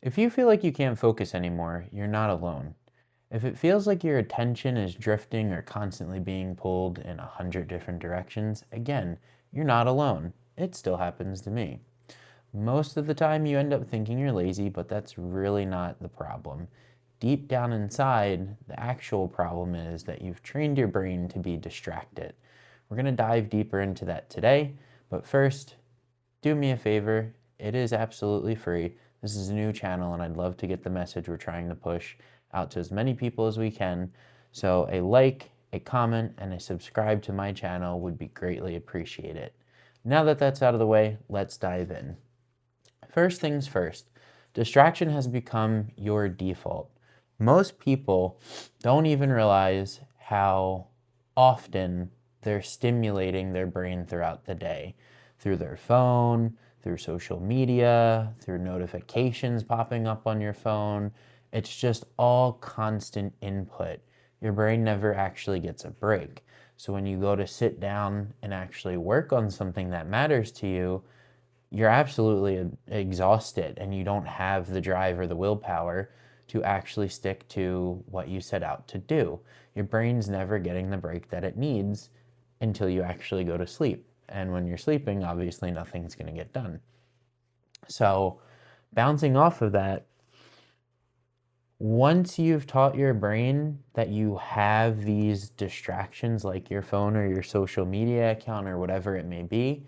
If you feel like you can't focus anymore, you're not alone. If it feels like your attention is drifting or constantly being pulled in 100 different directions, again, you're not alone. It still happens to me. Most of the time, you end up thinking you're lazy, but that's really not the problem. Deep down inside, the actual problem is that you've trained your brain to be distracted. We're going to dive deeper into that today, but first, do me a favor. It is absolutely free. This is a new channel, and I'd love to get the message we're trying to push out to as many people as we can. So a like, a comment, and a subscribe to my channel would be greatly appreciated. Now that that's out of the way, let's dive in. First things first, distraction has become your default. Most people don't even realize how often they're stimulating their brain throughout the day through their phone, through social media, through notifications popping up on your phone. It's just all constant input. Your brain never actually gets a break. So when you go to sit down and actually work on something that matters to you, you're absolutely exhausted and you don't have the drive or the willpower to actually stick to what you set out to do. Your brain's never getting the break that it needs until you actually go to sleep. And when you're sleeping, obviously nothing's going to get done. So, bouncing off of that, once you've taught your brain that you have these distractions like your phone or your social media account or whatever it may be,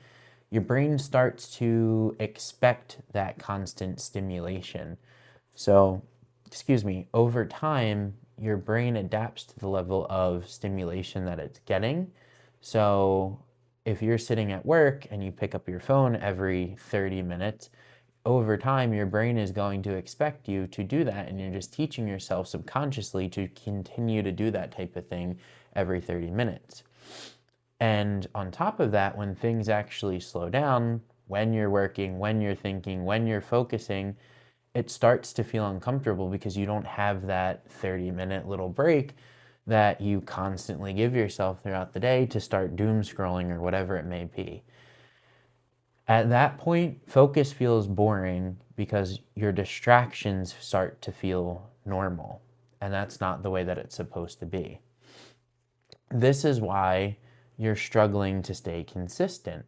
your brain starts to expect that constant stimulation. So, over time, your brain adapts to the level of stimulation that it's getting. So, if you're sitting at work and you pick up your phone every 30 minutes, over time, your brain is going to expect you to do that, and you're just teaching yourself subconsciously to continue to do that type of thing every 30 minutes. And on top of that, when things actually slow down, when you're working, when you're thinking, when you're focusing, it starts to feel uncomfortable because you don't have that 30-minute little break that you constantly give yourself throughout the day to start doom scrolling or whatever it may be. At that point, focus feels boring because your distractions start to feel normal, and that's not the way that it's supposed to be. This is why you're struggling to stay consistent.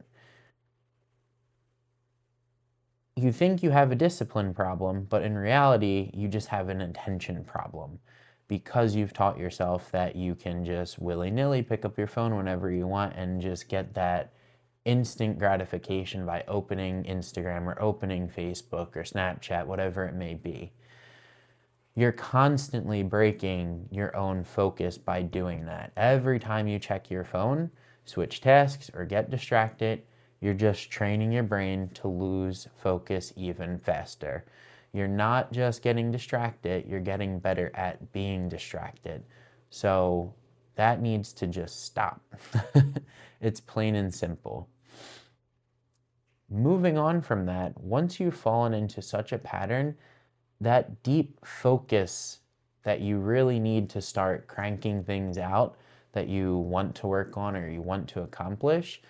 You think you have a discipline problem, but in reality, you just have an attention problem because you've taught yourself that you can just willy-nilly pick up your phone whenever you want and just get that instant gratification by opening Instagram or opening Facebook or Snapchat, whatever it may be. You're constantly breaking your own focus by doing that. Every time you check your phone, switch tasks, or get distracted, you're just training your brain to lose focus even faster. You're not just getting distracted, you're getting better at being distracted. So that needs to just stop. It's plain and simple. Moving on from that, once you've fallen into such a pattern, that deep focus that you really need to start cranking things out that you want to work on or you want to accomplish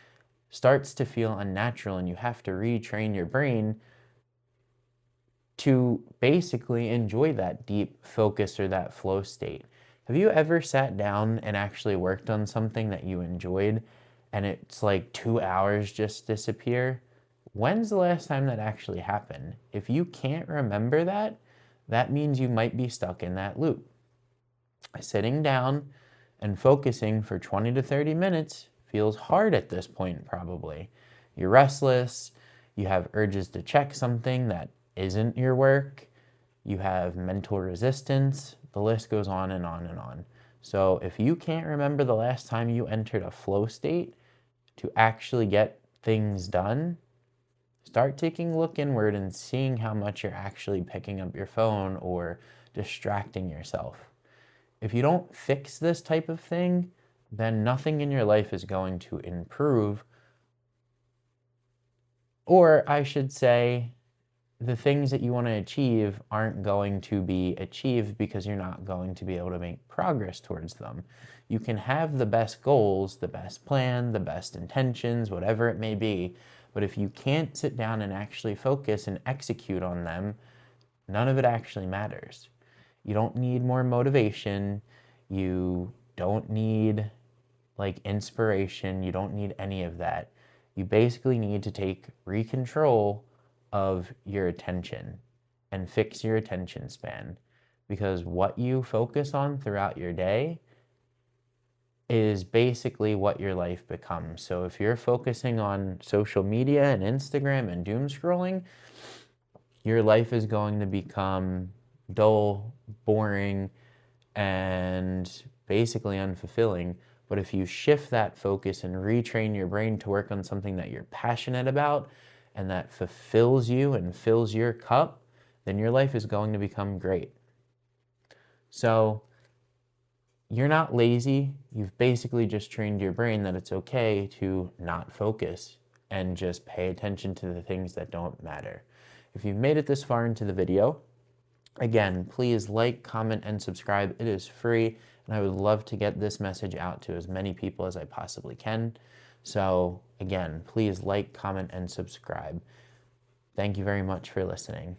starts to feel unnatural, and you have to retrain your brain to basically enjoy that deep focus or that flow state. Have you ever sat down and actually worked on something that you enjoyed and it's like 2 hours just disappear? When's the last time that actually happened? If you can't remember that, that means you might be stuck in that loop. Sitting down and focusing for 20 to 30 minutes feels hard at this point, probably. You're restless, you have urges to check something that isn't your work, you have mental resistance, the list goes on and on and on. So if you can't remember the last time you entered a flow state to actually get things done, start taking a look inward and seeing how much you're actually picking up your phone or distracting yourself. If you don't fix this type of thing, then nothing in your life is going to improve. Or I should say, the things that you want to achieve aren't going to be achieved because you're not going to be able to make progress towards them. You can have the best goals, the best plan, the best intentions, whatever it may be, but if you can't sit down and actually focus and execute on them, None of it actually matters. You don't need more motivation. You don't need like inspiration. You don't need any of that. You basically need to take control of your attention and fix your attention span, because what you focus on throughout your day is basically what your life becomes. So if you're focusing on social media and Instagram and doom scrolling, your life is going to become dull, boring, and basically unfulfilling. But if you shift that focus and retrain your brain to work on something that you're passionate about and that fulfills you and fills your cup, then your life is going to become great. So you're not lazy. You've basically just trained your brain that it's okay to not focus and just pay attention to the things that don't matter. If you've made it this far into the video, again, please like, comment, and subscribe. It is free, and I would love to get this message out to as many people as I possibly can. So again, please like, comment, and subscribe. Thank you very much for listening.